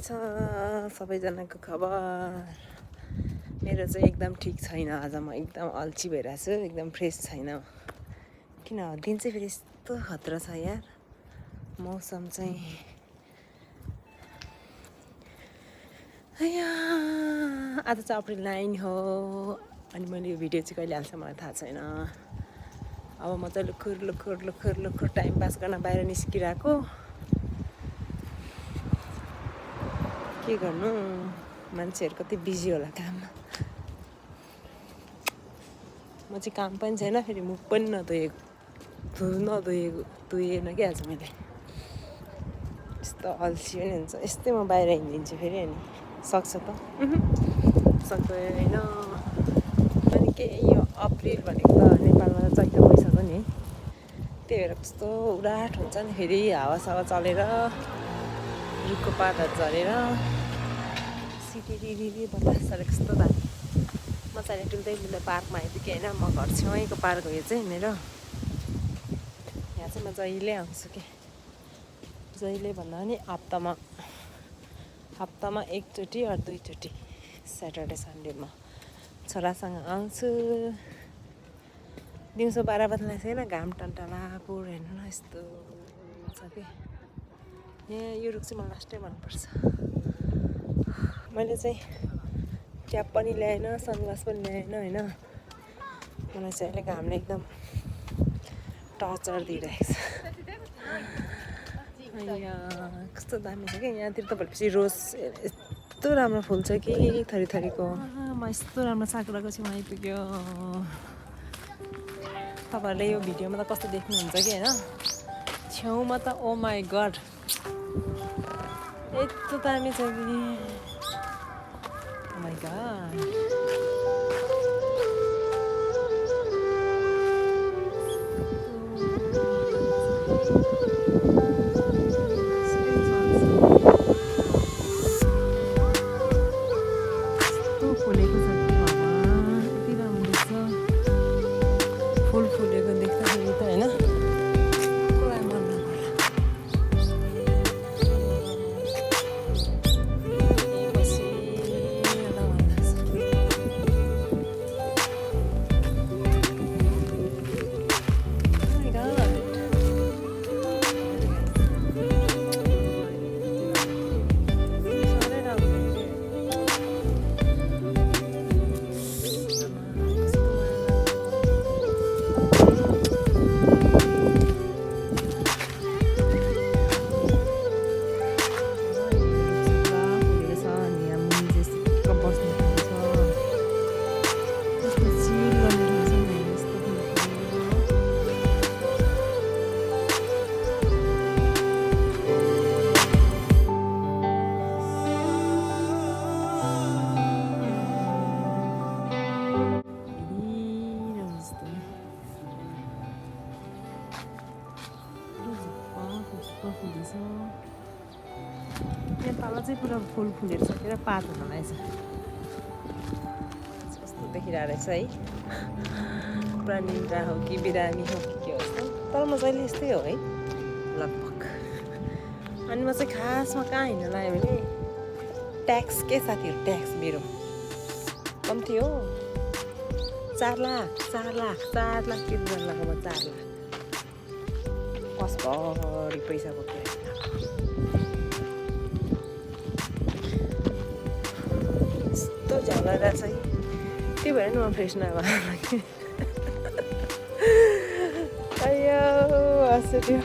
छ सबैजनाको खबर? मेरो चाहिँ एकदम ठिक छैन। आज म एकदम अल्छी भइरहेको छु, एकदम फ्रेस छैन। किन दिन चाहिँ फेरि यस्तो खतरा छ यार, मौसम चाहिँ। आज चाहिँ अप्रिल 9 हो अनि मैले यो भिडियो चाहिँ कहिले हाल्छ मलाई थाहा छैन। अब म चाहिँ लुखुर टाइम पास गर्न बाहिर निस्किरहेको। के गर्नु, मान्छेहरू कति बिजी होला काममा। म चाहिँ काम पनि छैन, फेरि मुख पनि धुएन क्या आज मैले। यस्तो अल्छी पनि हुन्छ, यस्तै म बाहिर हिँडिदिन्छु फेरि। अनि सक्छ त? सक्दैन। अनि के यो अप्रिल भनेको त नेपालमा त चैत्र वैशाख हो नि, त्यही भएर कस्तो उराट हुन्छ नि। फेरि हावासावा चलेर रुखको पातहरू झरेर सिटिरिरी बतास चले कस्तो दामी। म चाहिँ डुल्दै पार्कमा आइपुगेँ होइन। म घर छेउैको पार्क हो यो चाहिँ मेरो। यहाँ चाहिँ म जहिले आउँछु कि, जहिले भन्दा पनि हप्तामा एकचोटि अरू दुईचोटि, स्याटरडे सन्डेमा छोरासँग आउँछु। दिउँसो 12 बज्न छैन, घाम टन्टलाको हेर्नु न यस्तो छ कि। यहाँ यो रुख चाहिँ मलाई लास्टै मनपर्छ। मैले चाहिँ क्याप पनि ल्याएन, सनग्लास पनि ल्याएन होइन। मलाई चाहिँ अहिले घामले एकदम टर्चर दिइरहेको छ। कस्तो दामी छ कि यहाँतिर त। भएपछि रोज यस्तो राम्रो फुल्छ कि थरीको। म यस्तो राम्रो साकुराको छेउमा आइपुग्यो। तपाईँहरूले यो भिडियोमा त कस्तो देख्नुहुन्छ कि होइन, छेउमा त ओ माई गड यस्तो दामी छ कि। ओ माई गड, नेपालमा चाहिँ पुरा फुल फुलेर सकेर पात हुन लागेछ। कस्तो देखिरहेको रहेछ है। पुरा निन्द्रा हो कि बिरामी हो कि के हो, तर म जहिले यस्तै हो है लगभग। अनि म चाहिँ खासमा कहाँ हिँड्न लाग्यो भने ट्याक्स के साथीहरू, ट्याक्स मेरो कम्ती हो। 4 लाख तिर्न लाग्यो म। 4 लाख कसभरि पैसा बोकेर यस्तो झ्याउला रहेछ है। त्यही भएर नि म फ्रेस नभए अಯ್यो हाँस्यो।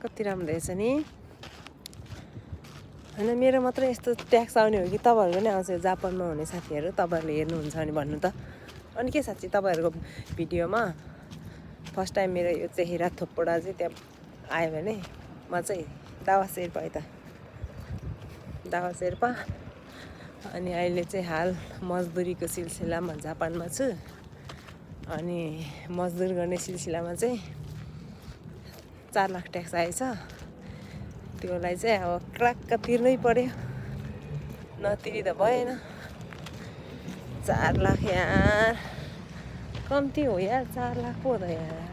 कति राम्रो रहेछ नि होइन। मेरो मात्रै यस्तो ट्याक्स आउने हो कि तपाईँहरूको पनि आउँछ? जापानमा हुने साथीहरू, तपाईँहरूले हेर्नुहुन्छ भने भन्नु त। अनि के साँच्ची तपाईँहरूको भिडियोमा फर्स्ट टाइम मेरो यो चेहरा थोप्पडा चाहिँ त्यहाँ आयो भने म चाहिँ दावा शेर्पा अनि अहिले चाहिँ हाल मजदुरीको सिलसिलामा जापानमा छु। अनि मजदुर गर्ने सिलसिलामा चाहिँ 4 लाख ट्याक्स आएछ। त्योलाई चाहिँ अब क्राक्क तिर्नै पर्यो, नतिरी त भएन। 4 लाख यार कम्ती हो यार, 4 लाख पो हो त यार।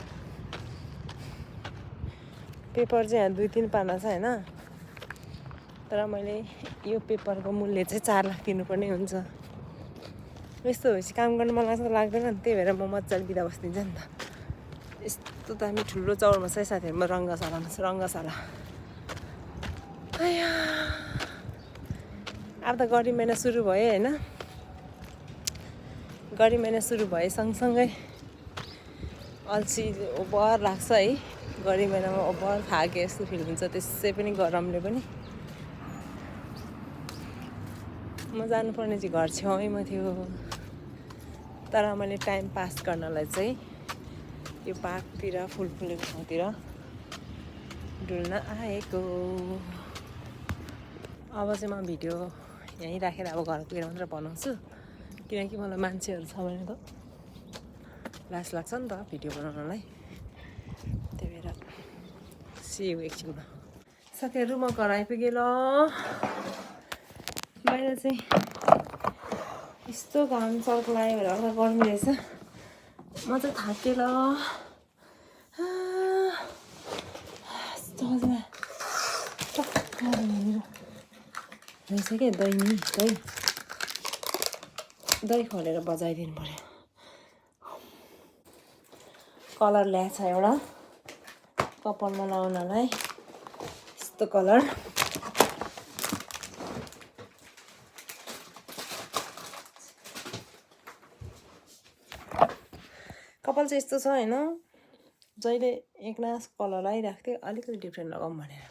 पेपर चाहिँ यहाँ 2-3 पाना छ होइन, तर मैले यो पेपरको मूल्य चाहिँ 4 लाख तिर्नुपर्ने हुन्छ। यस्तो भएपछि काम गर्न मन लाग्छ लाग्दैन नि, त्यही भएर म मजाले बिदा बस्दिन्छ नि त। यस्तो दामी ठुलो चौरमा छ साथीहरू, म रङ्गशालामा छु, रङ्गशाला। अब त गरम महिना सुरु भयो होइन, गरम महिना सुरु भए सँगसँगै अल्छी ओभर लाग्छ है। गरम महिनामा ओभर थाके जस्तो फिल हुन्छ, त्यसै पनि गरमले पनि। म जानुपर्ने चाहिँ घर छेउैमा थियो, तर मैले टाइम पास गर्नलाई चाहिँ यो पार्कतिर फुल फुलेको ठाउँतिर डुल्न आएको। अब चाहिँ म भिडियो यहीँ राखेर अब घर पुगेर मात्र बनाउँछु, किनकि मलाई मान्छेहरू छ भने त लाज लाग्छ नि त भिडियो बनाउनलाई, त्यही भएर सिउ एकछिनमा। साथीहरू म घर आइपुगेँ ल। बाहिर चाहिँ यस्तो घाम चर्को लाग्यो भने अलिक गर्मी रहेछ, म चाहिँ थाकेँ ल। रहेछ क्या दही खोलेर बजाइदिनु पऱ्यो। कलर ल्याएछ एउटा कपालमा लाउनलाई, यस्तो कलर। कपाल चाहिँ यस्तो छ होइन, जहिले एकनास कलर लगाइरहेको थिएँ, अलिकति डिफ्रेन्ट लगाऊँ भनेर।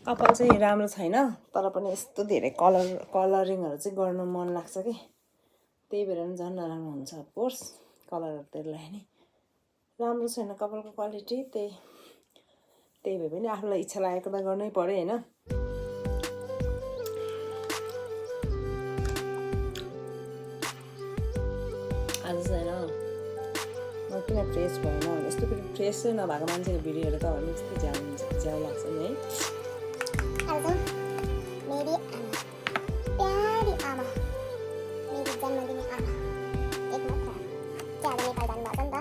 कपाल चाहिँ राम्रो छैन, तर पनि यस्तो धेरै कलरिङहरू चाहिँ गर्नु मन लाग्छ कि, त्यही भएर पनि झन् नराम्रो हुन्छ। अफकोर्स कलरहरूतिर लगायो नि राम्रो छैन कपालको क्वालिटी, त्यही भए पनि आफूलाई इच्छा लागेको त गर्नै पऱ्यो होइन। आज चाहिँ होइन म किन फ्रेस भएन, यस्तो फेरि फ्रेसै नभएको मान्छेको भिडियोहरू त भने यस्तो झ्याउ लाग्छ नि है। मेरी प्यारी आमा, मेरी जन्मदिने आमा, एक मात्र आज नेपाल जानुभएको नि त।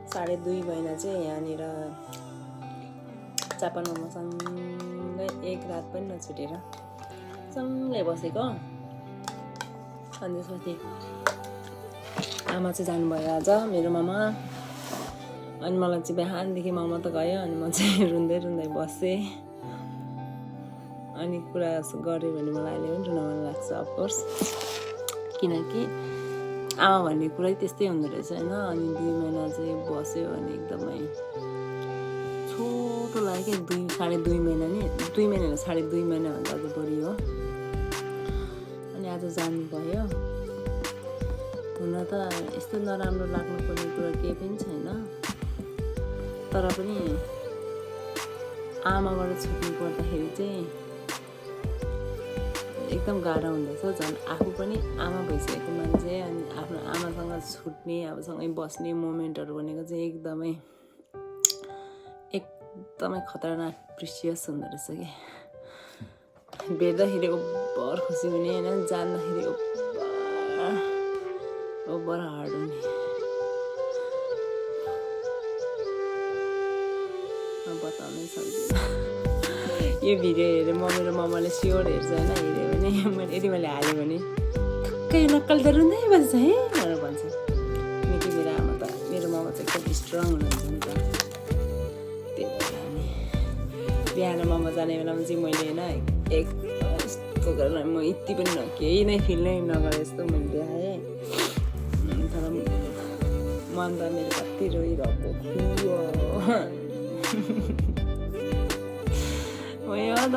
2.5 महिना चाहिँ यहाँनिर जापानमा मसँगै एक रात पनि नछुटेर सँगै बसेको। अनि त्यसपछि आमा चाहिँ जानुभयो आज, मेरो मामा। अनि मलाई चाहिँ बिहानदेखि मामा त गयो, अनि म चाहिँ रुँदै बसेँ। अनि कुरा गऱ्यो भने मलाई अहिले पनि रुन मन लाग्छ अफकोर्स, किनकि आमा भन्ने कुरै त्यस्तै हुँदो रहेछ होइन। अनि 2 महिना चाहिँ बस्यो अनि एकदमै छोटो लाग्यो क्या, 2.5 महिना नि, 2 महिना 2.5 महिनाभन्दा अझ बढी हो। अनि आज जानुभयो। हुन त यस्तो नराम्रो लाग्नुपर्ने कुरा केही पनि छैन, तर पनि आमाबाट छुट्नु पर्दाखेरि चाहिँ एकदम गाह्रो हुँदैछ। झन् आफू पनि आमा भइसकेको मान्छे, अनि आफ्नो आमासँग छुट्ने, अब सँगै बस्ने मोमेन्टहरू भनेको चाहिँ एकदमै खतरनाक प्रिसियस हुँदो रहेछ कि। भेट्दाखेरि ओभर खुसी हुने होइन, जान्दाखेरि ओभर हार्ड हुने। बताउनै सक्दिनँ। यो भिडियो हेरेर मेरो मामाले स्योर हेर्छ होइन, हेऱ्यो भने यदि मैले हालेँ भने ठक्कै नक्कल त रुँदै बस्छ है भनेर भन्छ, किनकि मेरो मामा चाहिँ एकदम स्ट्रङ हुनुहुन्छ नि त। त्यही भएर अनि बिहान मामा जाने बेलामा चाहिँ मैले होइन एकदम यस्तो गरेर म यति पनि केही नै फिल नै नगरे जस्तो मैले देखाएँ। तर मन त मेरो कति रोइरहेको याद।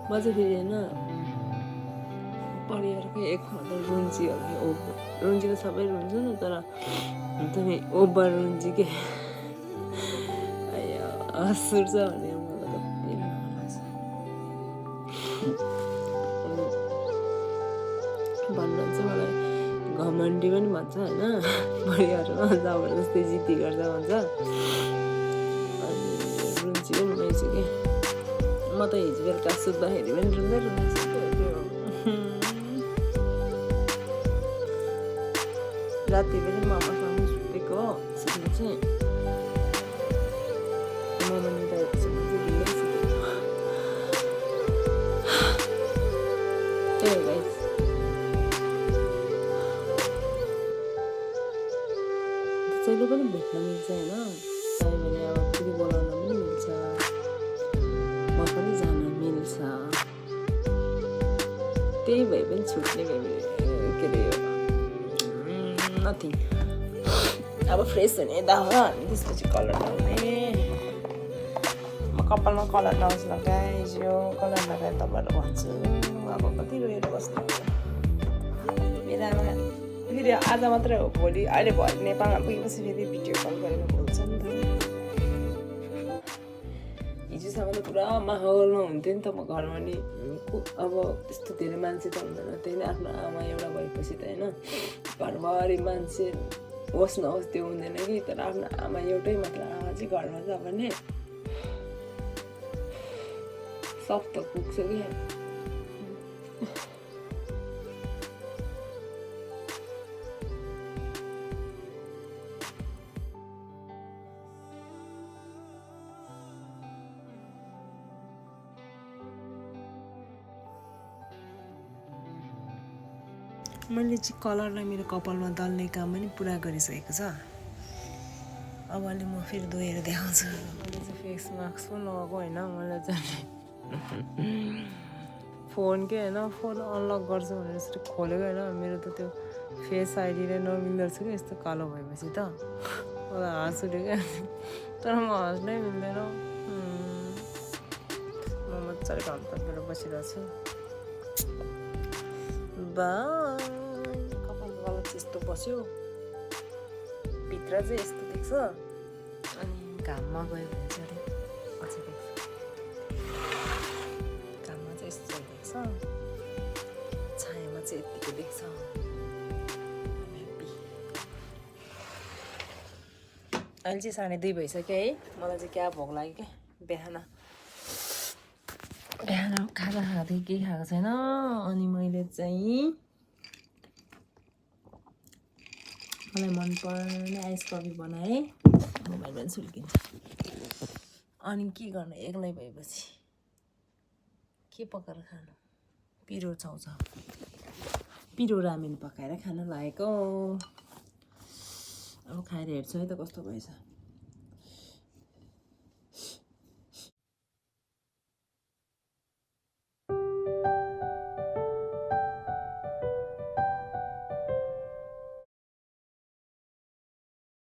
म चाहिँ फेरि होइन परिवारकै एक मात्र रुन्ची हो। रुन्ची त सबै रुन्छ नि, तर अन्त नि ओभर हुन्छ कि सुर्छ भने मलाई त भन्नुहुन्छ मलाई घमण्डी पनि भन्छ होइन परिवारमा जबरजस्ती जिद्दी गर्छ भन्छ अनि रुन्ची पनि भइसक्यो कि म त हिजो बेलुका सुत्दाखेरि पनि रुँदै राति पनि मामासँग सुतेको हो सुत्नु चाहिँ मामा निदाएपछि म चाहिँ ढिलै सुतेको त्यही हो गाइस जहिले पनि भेट्न मिल्छ होइन चाहे भने अब फेरि बोलाउन पनि मिल्छ म पनि जान मिल्छ त्यही भए पनि छुट्ने के अरे यो नथिङ अब फ्रेस हुने दावा अनि त्यसपछि कलर लगाउने म कपालमा कलर लगाउँछु ल गाइस यो कलर लगाएर तपाईँहरू भन्छु अब कति रोएर बस्नु मेरो आमा फेरि आज मात्रै हो भोलि अहिले भरि नेपालमा पुगेपछि फेरि भिडियो कल गरेर बोल्छ नि त हिजोसम्म त पुरा माहौलमा हुन्थ्यो नि त म घरमा नि अब त्यस्तो धेरै मान्छे त हुँदैन त्यही नै आफ्नो आमा एउटा भएपछि त होइन घरभरि मान्छे होस् नहोस् त्यो हुँदैन कि तर आफ्नो आमा एउटै मात्र आमा चाहिँ घरमा छ भने सब त पुग्छ कि मैले चाहिँ कलरलाई मेरो कपालमा दल्ने काम पनि पुरा गरिसकेको छ अब अहिले म फेरि धोएर देखाउँछु मैले चाहिँ फेस मास्क पनि लगाएको होइन मैले चाहिँ फोन के होइन फोन अनलक गर्छु भनेर यसरी खोलेको होइन मेरो त त्यो फेस आइडीले नमिल्दो रहेछ कि यस्तो कालो भएपछि त मलाई हाँस उठ्यो क्या तर म हाँस्नै मिल्दैन म मजाले काम तर्केर बसिरहेको छु कपालको कलर चाहिँ यस्तो बस्यो भित्र चाहिँ यस्तो देख्छ अनि घाममा गयो भने चाहिँ अलिक अझै देख्छ घाममा चाहिँ यस्तो देख्छ छायामा चाहिँ यत्तिको देख्छ अहिले चाहिँ 2:30 भइसक्यो है मलाई चाहिँ क्या भोक लाग्यो क्या बिहान खाजा खाएको थिएँ केही खाएको छैन अनि मैले चाहिँ मलाई मनपर्ने आइस कफी बनाएँ मोबाइल पनि सुल्किन्छ अनि के गर्नु एक्लै भएपछि के पकाएर खानु पिरो चाउचाउ पिरो रामेन पकाएर खान लागेको अब खाएर हेर्छु है त कस्तो भएछ